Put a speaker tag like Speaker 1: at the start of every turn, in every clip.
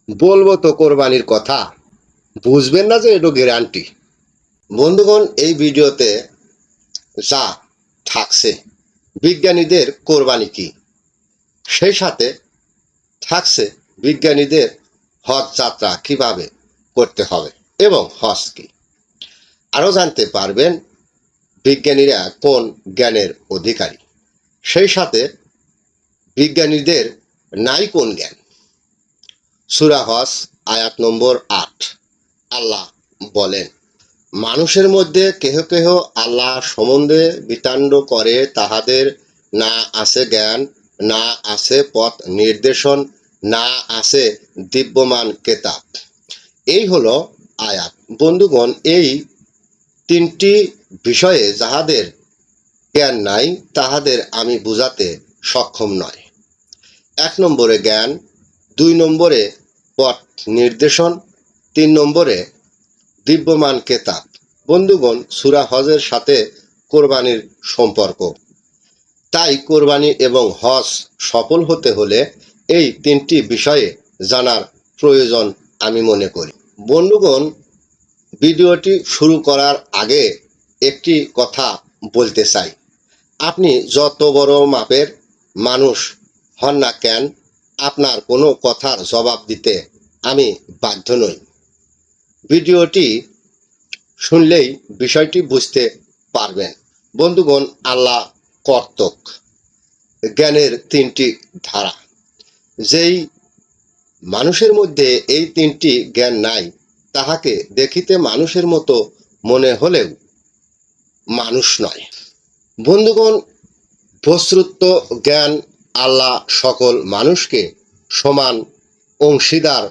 Speaker 1: বলবো তো কোরবানির কথা, বুঝবেন না যে এটা গ্যারান্টি। বন্ধুগণ, এই ভিডিওতে যা থাকছে বিজ্ঞানীদের কোরবানি কি, সেই সাথে থাকছে বিজ্ঞানীদের হজ যাত্রা কিভাবে করতে হবে এবং হজ কি। আরও জানতে পারবেন বিজ্ঞানীরা কোন জ্ঞানের অধিকারী, সেই সাথে বিজ্ঞানীদের নাই কোন জ্ঞান। সূরা হজ আয়াত নম্বর 8। আল্লাহ বলেন, মানুষের মধ্যে কেহ কেহ আল্লাহ সম্বন্ধে বিতাণ্ড করে, তাহাদের না আছে জ্ঞান, না আছে পথ নির্দেশন, না আছে দিব্যমান কেতাব। এই হলো আয়াত। বন্ধুগণ, এই তিনটি বিষয়ে যাহাদের জ্ঞান নাই তাহাদের আমি বুঝাতে সক্ষম নয়। 1 নম্বরে জ্ঞান, 2 নম্বরে পথ নির্দেশন, 3 নম্বরে দিব্যমান কেতাব। বন্ধুগণ, সূরা হজের সাথে কোরবানির সম্পর্ক। তাই কোরবানি এবং হজ সফল হতে হলে এই তিনটি বিষয়ে জানার প্রয়োজন আমি মনে করি। বন্ধুগণ, ভিডিওটি শুরু করার আগে একটি কথা বলতে চাই। আপনি যত বড় মাপের মানুষ হন না কেন, আপনার কোনো কথার জবাব দিতে আমি বাধ্য নই। ভিডিওটি শুনলেই বিষয়টি বুঝতে পারবেন। বন্ধুগণ, আল্লাহ কর্তৃক জ্ঞানের তিনটি ধারা। যেই মানুষের মধ্যে এই তিনটি জ্ঞান নাই, তাহাকে দেখিতে মানুষের মতো মনে হলেও মানুষ নয়। বন্ধুগণ, বস্তুত জ্ঞান আল্লাহ সকল মানুষকে সমান অংশীদার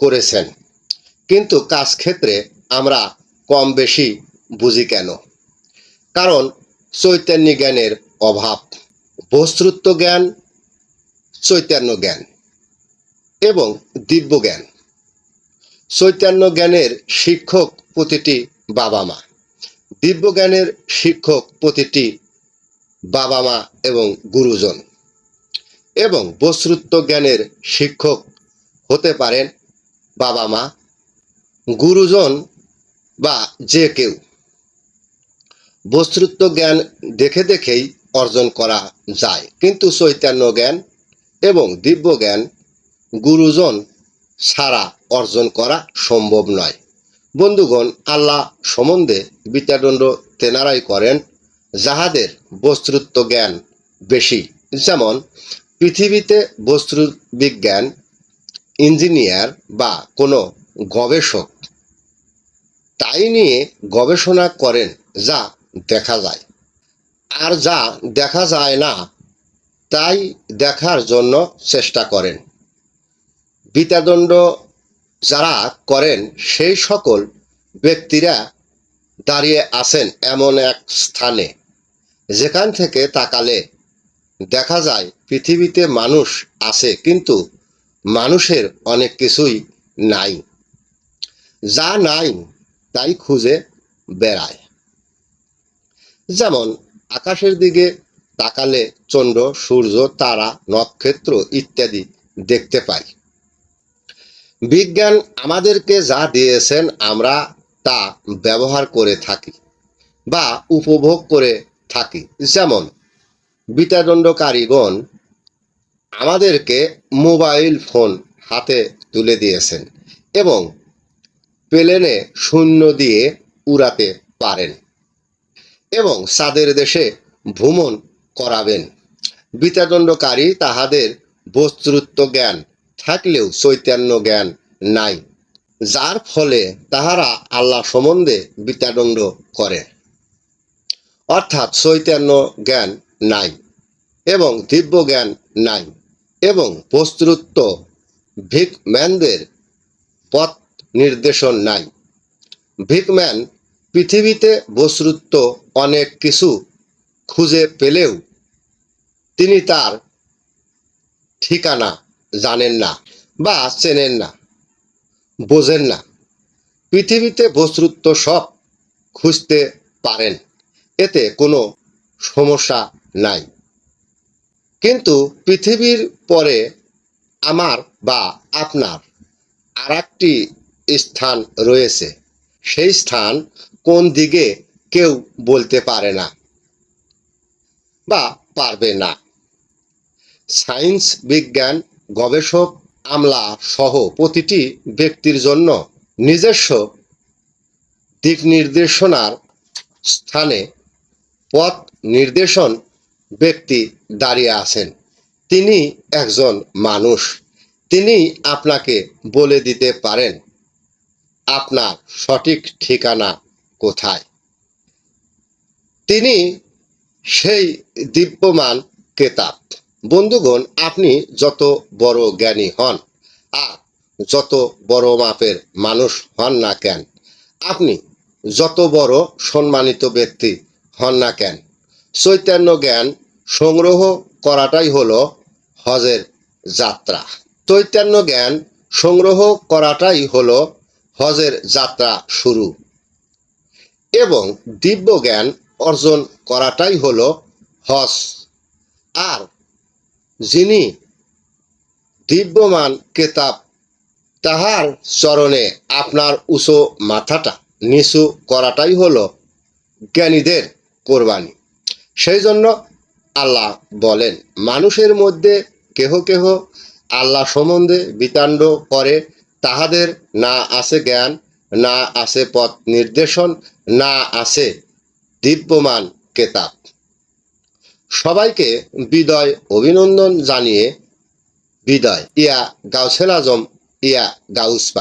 Speaker 1: করেছেন, কিন্তু কাজ ক্ষেত্রে আমরা কম বেশি বুঝি কেন? কারণ চৈতন্য জ্ঞানের অভাব। বস্তুত জ্ঞান, চৈতন্য জ্ঞান এবং দিব্য জ্ঞান। চৈতন্য জ্ঞানের শিক্ষক প্রতিটি বাবা মা, দিব্য জ্ঞানের শিক্ষক প্রতিটি বাবা মা এবং গুরুজন। এবং বস্তুত জ্ঞানের শিক্ষক হতে পারেন বাবা মা, গুরুজন বা যে কেউ। বস্তুত জ্ঞান দেখে দেখেই অর্জন করা যায়, কিন্তু চৈতন্য জ্ঞান এবং দিব্য জ্ঞান গুরুজন ছাড়া অর্জন করা সম্ভব নয়। বন্ধুগণ, আল্লাহ সম্বন্ধে বিচারদণ্ড তেনারাই করেন যাহাদের বস্তুত জ্ঞান বেশি। যেমন পৃথিবীতে বস্তু বিজ্ঞান ইঞ্জিনিয়ার বা কোনো গবেষক তাই নিয়ে গবেষণা করেন যা দেখা যায়, আর যা দেখা যায় না তাই দেখার জন্য চেষ্টা করেন। বিচারদণ্ড যারা করেন সেই সকল ব্যক্তিরা দাঁড়িয়ে আছেন এমন এক স্থানে যেখান থেকে তাকালে দেখা যায় পৃথিবীতে মানুষ আছে, কিন্তু মানুষের অনেক কিছুই নাই। যা নাই তাই খুঁজে বেড়ায়। যেমন আকাশের দিকে তাকালে চন্দ্র, সূর্য, তারা, নক্ষত্র ইত্যাদি দেখতে পাই। বিজ্ঞান আমাদেরকে যা দিয়েছেন আমরা তা ব্যবহার করে থাকি বা উপভোগ করে থাকি। যেমন বিচারদণ্ডকারীগণ আমাদেরকে মোবাইল ফোন হাতে তুলে দিয়েছেন এবং প্লেনে শূন্য দিয়ে উড়াতে পারেন এবং চাঁদের দেশে ভ্রমণ করাবেন। বিচারদণ্ডকারী তাহাদের বস্তুত জ্ঞান থাকলেও চৈতন্য জ্ঞান নাই, যার ফলে তাহারা আল্লাহ সম্বন্ধে বিচারদণ্ড করে, অর্থাৎ চৈতন্য জ্ঞান নাই এবং দিব্য জ্ঞান নাই এবং বস্তুত ভিকম্যানদের পথ নির্দেশন নাই। ভিকম্যান পৃথিবীতে বস্তুত অনেক কিছু খুঁজে পেলেও তিনি তার ঠিকানা জানেন না বা চেনেন না, বোঝেন না। পৃথিবীতে বস্তুত সব খুঁজতে পারেন, এতে কোনো সমস্যা নাই, কিন্তু পৃথিবীর পরে আমার বা আপনার আর একটি স্থান রয়েছে, সেই স্থান কোন দিকে কেউ বলতে পারে না বা পারবে না। সায়েন্স বিজ্ঞান গবেষক আমলা সহ প্রতিটি ব্যক্তির জন্য নিজস্ব দিক নির্দেশনার স্থানে পথ নির্দেশন ব্যক্তি দাঁড়িয়ে আছেন। তিনি একজন মানুষ। তিনি আপনাকে বলে দিতে পারেন আপনার সঠিক ঠিকানা কোথায়। তিনি সেই দিব্যমান কেতাব। বন্ধুগণ, আপনি যত বড় জ্ঞানী হন আর যত বড় মাপের মানুষ হন না কেন, আপনি যত বড় সম্মানিত ব্যক্তি হন না কেন, চৈতন্য জ্ঞান সংগ্রহ করাটাই হলো হজের যাত্রা। চৈতন্য জ্ঞান সংগ্রহ করাটাই হলো হজের যাত্রা শুরু, এবং দিব্য জ্ঞান অর্জন করাটাই হলো হজ। আর যিনি দিব্যমান কেতাব, তাহার চরণে আপনার উঁচু মাথাটা নিচু করাটাই হলো জ্ঞানীদের কোরবানি। সেই জন্য আল্লাহ বলেন, মানুষের মধ্যে কেহ কেহ আল্লাহ সম্বন্ধে বিতাণ্ড করে, তাহাদের না আছে জ্ঞান, না আছে পথ নির্দেশন, না আছে দিব্যমান কেতাব। সবাইকে বিদায় অভিনন্দন জানিয়ে বিদায়। ইয়া গাউসুল আজম, ইয়া গাউস পাক।